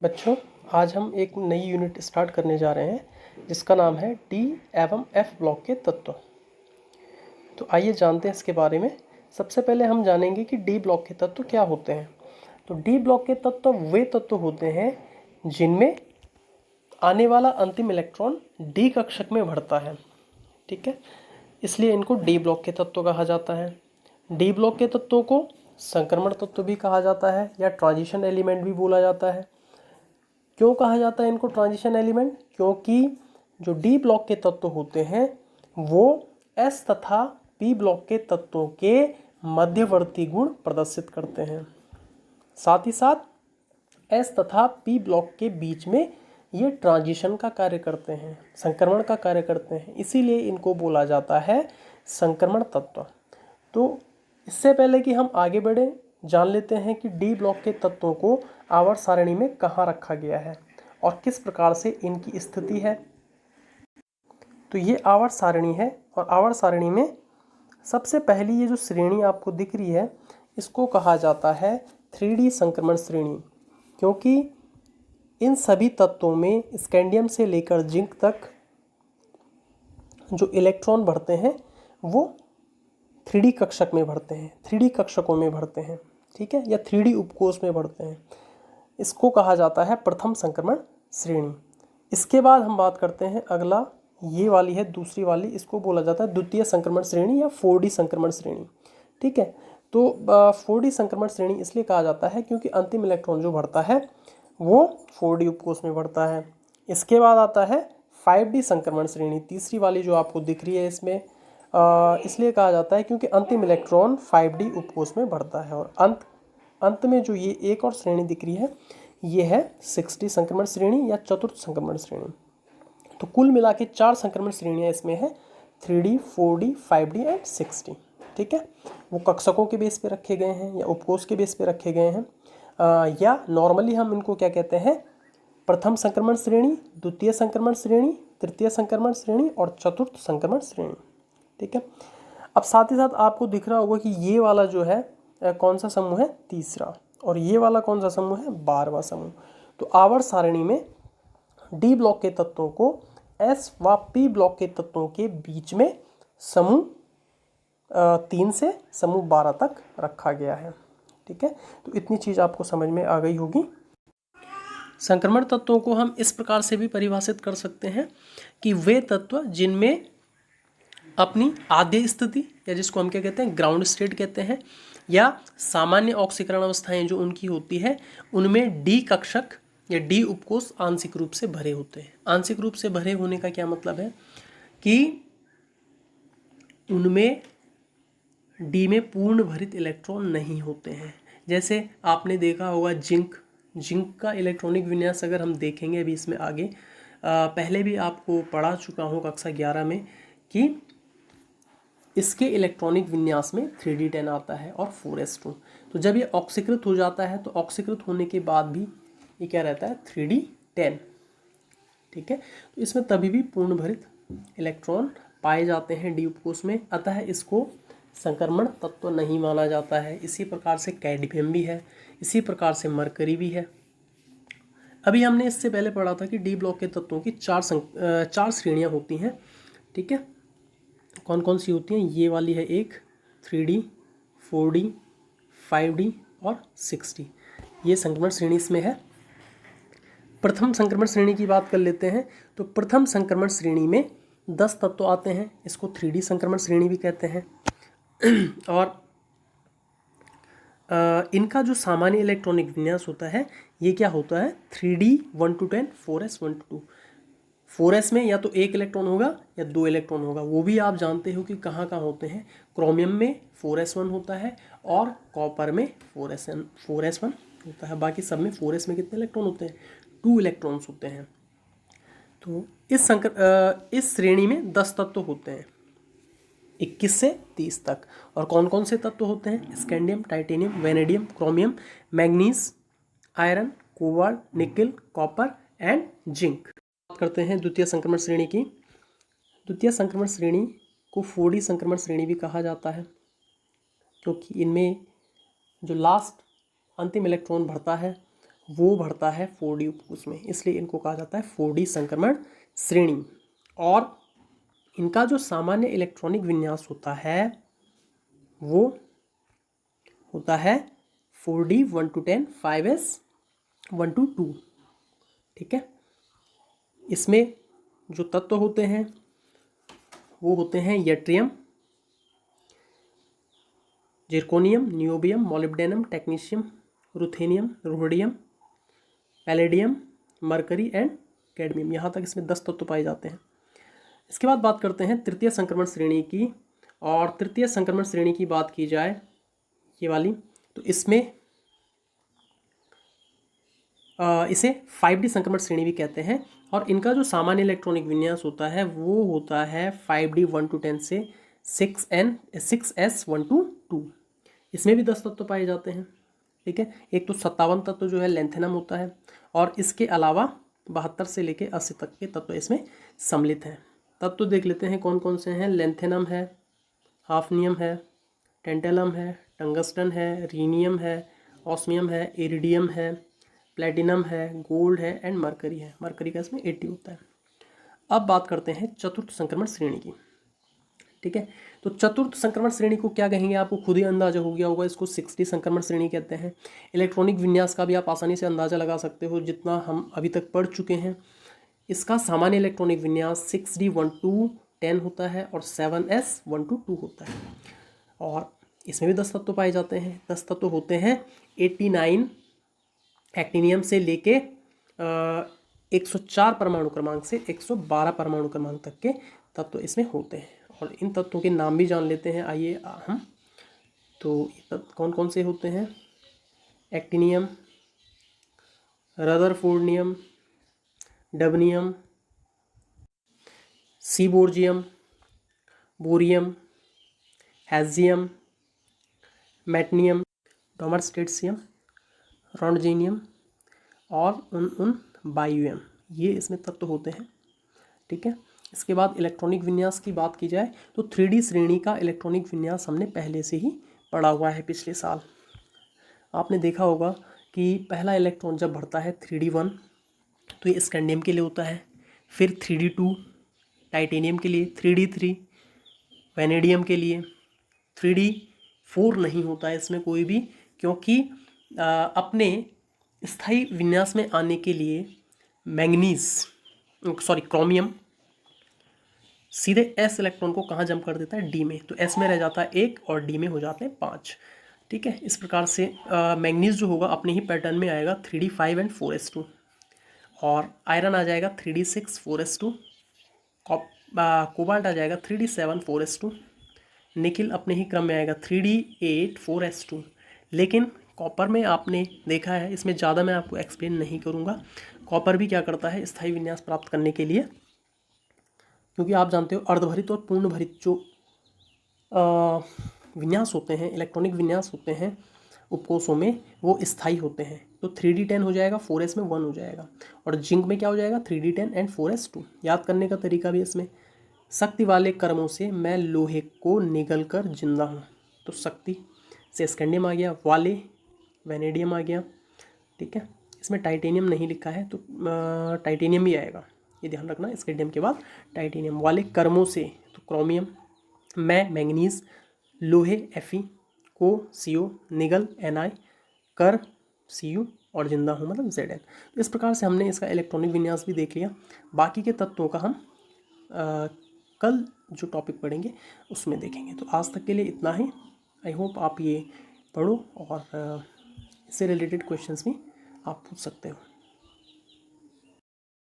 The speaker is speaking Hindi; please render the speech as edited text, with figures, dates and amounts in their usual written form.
बच्चों, आज हम एक नई यूनिट स्टार्ट करने जा रहे हैं जिसका नाम है डी एवं एफ ब्लॉक के तत्व। तो आइए जानते हैं इसके बारे में। सबसे पहले हम जानेंगे कि डी ब्लॉक के तत्व क्या होते हैं। तो डी ब्लॉक के तत्व वे तत्व होते हैं जिनमें आने वाला अंतिम इलेक्ट्रॉन डी कक्षक में भरता है। ठीक है, इसलिए इनको डी ब्लॉक के तत्व कहा जाता है। डी ब्लॉक के तत्वों को संक्रमण तत्व भी कहा जाता है या ट्रांजिशन एलिमेंट भी बोला जाता है। क्यों कहा जाता है इनको ट्रांजिशन एलिमेंट? क्योंकि जो डी ब्लॉक के तत्व होते हैं वो एस तथा पी ब्लॉक के तत्वों के मध्यवर्ती गुण प्रदर्शित करते हैं। साथ ही साथ एस तथा पी ब्लॉक के बीच में ये ट्रांजिशन का कार्य करते हैं, संक्रमण का कार्य करते हैं, इसीलिए इनको बोला जाता है संक्रमण तत्व। तो इससे पहले कि हम आगे बढ़ें, जान लेते हैं कि डी ब्लॉक के तत्वों को आवर्त सारणी में कहाँ रखा गया है और किस प्रकार से इनकी स्थिति है। तो ये आवर्त सारणी है और आवर्त सारणी में सबसे पहली ये जो श्रेणी आपको दिख रही है इसको कहा जाता है 3D संक्रमण श्रेणी, क्योंकि इन सभी तत्वों में स्कैंडियम से लेकर जिंक तक जो इलेक्ट्रॉन भरते हैं वो 3D कक्षक में भरते हैं, 3D कक्षकों में भरते हैं। ठीक है, या 3D उपकोष में भरते हैं। इसको कहा जाता है प्रथम संक्रमण श्रेणी। इसके बाद हम बात करते हैं अगला, ये वाली है दूसरी वाली, इसको बोला जाता है द्वितीय संक्रमण श्रेणी या 4D संक्रमण श्रेणी। ठीक है, तो 4D संक्रमण श्रेणी इसलिए कहा जाता है क्योंकि अंतिम इलेक्ट्रॉन जो भरता है वो 4D उपकोष में भरता है। इसके बाद आता है 5D संक्रमण श्रेणी, तीसरी वाली जो आपको दिख रही है इसमें, इसलिए कहा जाता है क्योंकि अंतिम इलेक्ट्रॉन 5D उपकोष में भरता है। और अंत में जो ये एक और श्रेणी दिख रही है ये है 6D संक्रमण श्रेणी या चतुर्थ संक्रमण श्रेणी। तो कुल मिला के 4 संक्रमण श्रेणियाँ इसमें है, 3D, 4D, 5D and 6D। ठीक है, वो कक्षकों के बेस पे रखे गए हैं या उपकोष के बेस पे रखे गए हैं, या नॉर्मली हम इनको क्या कहते हैं, प्रथम संक्रमण श्रेणी, द्वितीय संक्रमण श्रेणी, तृतीय संक्रमण श्रेणी और चतुर्थ संक्रमण श्रेणी। ठीक है, अब साथ ही साथ आपको दिख रहा होगा कि ये वाला जो है कौन सा समूह है, तीसरा, और ये वाला कौन सा समूह है, 12वां समूह। तो आवर्त सारणी में डी ब्लॉक के तत्वों को एस व पी ब्लॉक के तत्वों के बीच में समूह 3 से समूह 12 तक रखा गया है। ठीक है, तो इतनी चीज़ आपको समझ में आ गई होगी। संक्रमण तत्वों को हम इस प्रकार से भी परिभाषित कर सकते हैं कि वे तत्व जिनमें अपनी आद्य स्थिति या जिसको हम क्या कहते हैं, ग्राउंड स्टेट कहते हैं, या सामान्य ऑक्सीकरण अवस्थाएं जो उनकी होती है उनमें डी कक्षक या डी उपकोष आंशिक रूप से भरे होते हैं। आंशिक रूप से भरे होने का क्या मतलब है कि उनमें डी में पूर्ण भरित इलेक्ट्रॉन नहीं होते हैं। जैसे आपने देखा होगा जिंक का इलेक्ट्रॉनिक विन्यास अगर हम देखेंगे अभी इसमें आगे, पहले भी आपको पढ़ा चुका हूँ कक्षा 11 में कि इसके इलेक्ट्रॉनिक विन्यास में 3D10 आता है और 4s2। तो जब ये ऑक्सीकृत हो जाता है तो ऑक्सीकृत होने के बाद भी ये क्या रहता है, 3D10। ठीक है, तो इसमें तभी भी पूर्ण भरित इलेक्ट्रॉन पाए जाते हैं डी उपकोष में, अतः इसको संक्रमण तत्व नहीं माना जाता है। इसी प्रकार से कैडमियम भी है, इसी प्रकार से मरकरी भी है। अभी हमने इससे पहले पढ़ा था कि डी ब्लॉक के तत्वों की 4 श्रेणियाँ होती हैं। ठीक है, कौन कौन सी होती हैं, ये वाली है एक, 3D, 4D, 5D और 6D, ये संक्रमण श्रेणी इसमें है। प्रथम संक्रमण श्रेणी की बात कर लेते हैं। तो प्रथम संक्रमण श्रेणी में 10 तत्व आते हैं, इसको 3D संक्रमण श्रेणी भी कहते हैं। और इनका जो सामान्य इलेक्ट्रॉनिक विन्यास होता है ये क्या होता है, 3D 1 to 10, 4s 1 to 2। 4s में या तो 1 इलेक्ट्रॉन होगा या 2 इलेक्ट्रॉन होगा, वो भी आप जानते हो कि कहाँ कहाँ होते हैं। क्रोमियम में 4s1 होता है और कॉपर में 4s1 होता है। बाकी सब में 4s में कितने इलेक्ट्रॉन होते हैं, 2 इलेक्ट्रॉन्स होते हैं। तो इस श्रेणी में 10 तत्व होते हैं, 21 से 30 तक। और कौन कौन से तत्व होते हैं, scandium, titanium, vanadium, chromium, manganese, iron, cobalt, निकल, कॉपर एंड जिंक। बात करते हैं द्वितीय संक्रमण श्रेणी की। द्वितीय संक्रमण श्रेणी को 4D संक्रमण श्रेणी भी कहा जाता है, क्योंकि इनमें जो लास्ट अंतिम इलेक्ट्रॉन भरता है वो बढ़ता है 4D उपकोष में, इसलिए इनको कहा जाता है 4D संक्रमण श्रेणी। और इनका जो सामान्य इलेक्ट्रॉनिक विन्यास होता है वो होता है 4D 1 to 10, 5S 1 to 2। ठीक है, इसमें जो तत्व होते हैं वो होते हैं yttrium, zirconium, niobium, molybdenum, technetium, ruthenium, rhodium, palladium, mercury and cadmium. यहाँ तक इसमें 10 तत्व पाए जाते हैं। इसके बाद बात करते हैं तृतीय संक्रमण श्रेणी की। और तृतीय संक्रमण श्रेणी की बात की जाए ये वाली, तो इसमें इसे 5D संक्रमण श्रेणी भी कहते हैं। और इनका जो सामान्य इलेक्ट्रॉनिक विन्यास होता है वो होता है 5D 1 to 10 से 6S 1 to 2। इसमें भी 10 तत्व पाए जाते हैं। ठीक है, एक तो 57 तत्व जो है लेंथेनम होता है, और इसके अलावा 72 से लेकर 80 तक के तत्व इसमें सम्मिलित हैं। तत्व देख लेते हैं कौन कौन से हैं। लेंथेनम है, हाफनियम है, टेंटेलम है, टंगस्टन है, रीनियम है, ऑस्मियम है, इरिडियम है, प्लेटिनम है, गोल्ड है एंड मरकरी है। मरकरी का इसमें 80 होता है। अब बात करते हैं चतुर्थ संक्रमण श्रेणी की। ठीक है, तो चतुर्थ संक्रमण श्रेणी को क्या कहेंगे आपको खुद ही अंदाजा हो गया होगा। इसको 6D संक्रमण श्रेणी कहते हैं। इलेक्ट्रॉनिक विन्यास का भी आप आसानी से अंदाजा लगा सकते हो जितना हम अभी तक पढ़ चुके हैं। इसका सामान्य इलेक्ट्रॉनिक विन्यास 6D 1 to 10 होता है और 7S 1 to 2 होता है। और इसमें भी 10 तत्व पाए जाते हैं। 10 तत्व होते हैं 89 एक्टिनियम से लेके 104 परमाणु क्रमांक से 112 परमाणु क्रमांक तक के तत्व इसमें होते हैं। और इन तत्वों के नाम भी जान लेते हैं, आइए हम। तो ये कौन कौन से होते हैं। एक्टिनियम, रदरफोर्डियम, डबनियम, सीबोर्जियम, बोरियम, हैजियम, मैटनियम, डोमरस्टेट्सियम, रोंडजेनियम और उन बायुयम, ये इसमें तत्व होते हैं। ठीक है, इसके बाद इलेक्ट्रॉनिक विन्यास की बात की जाए तो 3D श्रेणी का इलेक्ट्रॉनिक विन्यास हमने पहले से ही पढ़ा हुआ है। पिछले साल आपने देखा होगा कि पहला इलेक्ट्रॉन जब बढ़ता है 3D1 तो ये स्कैंडियम के लिए होता है, फिर 3D2 टाइटेनियम के लिए, 3D3 वैनेडियम के लिए, 3D4 नहीं होता है इसमें कोई भी, क्योंकि अपने स्थायी विन्यास में आने के लिए क्रोमियम सीधे S इलेक्ट्रॉन को कहाँ जंप कर देता है, D में। तो S में रह जाता है 1 और D में हो जाते हैं 5। ठीक है, इस प्रकार से मैंगनीज जो होगा अपने ही पैटर्न में आएगा 3D5 एंड 4S2। और आयरन आ जाएगा 3D6 4S2। कोबाल्ट आ जाएगा 3D7 4S2। निकिल अपने ही क्रम में आएगा 3D8 4S2। लेकिन कॉपर में आपने देखा है, इसमें ज़्यादा मैं आपको एक्सप्लेन नहीं करूँगा। कॉपर भी क्या करता है स्थायी विन्यास प्राप्त करने के लिए, क्योंकि आप जानते हो अर्धभरित और पूर्ण भरित जो विन्यास होते हैं, इलेक्ट्रॉनिक विन्यास होते हैं उपकोषों में, वो स्थायी होते हैं। तो 3D10 हो जाएगा, 4S में 1 हो जाएगा। और जिंक में क्या हो जाएगा 3D10 एंड 4S2। याद करने का तरीका भी इसमें, शक्ति वाले कर्मों से मैं लोहे को निगल कर जिंदा हूँ। तो शक्ति से स्कैंडियम आ गया, वाले वैनेडियम आ गया। ठीक है, इसमें टाइटेनियम नहीं लिखा है तो टाइटेनियम ही आएगा, ये ध्यान रखना। स्कैंडियम के बाद टाइटेनियम। वाले कर्मों से तो क्रोमियम, मैं मैंगनीज, लोहे Fe, को CO, निगल Na, कर Cu और जिंदा हूँ मतलब Zn। तो इस प्रकार से हमने इसका इलेक्ट्रॉनिक विन्यास भी देख लिया। बाकी के तत्वों का हम कल जो टॉपिक पढ़ेंगे उसमें देखेंगे। तो आज तक के लिए इतना ही। आई होप आप ये पढ़ो और इससे रिलेटेड क्वेश्चंस भी आप पूछ सकते हो।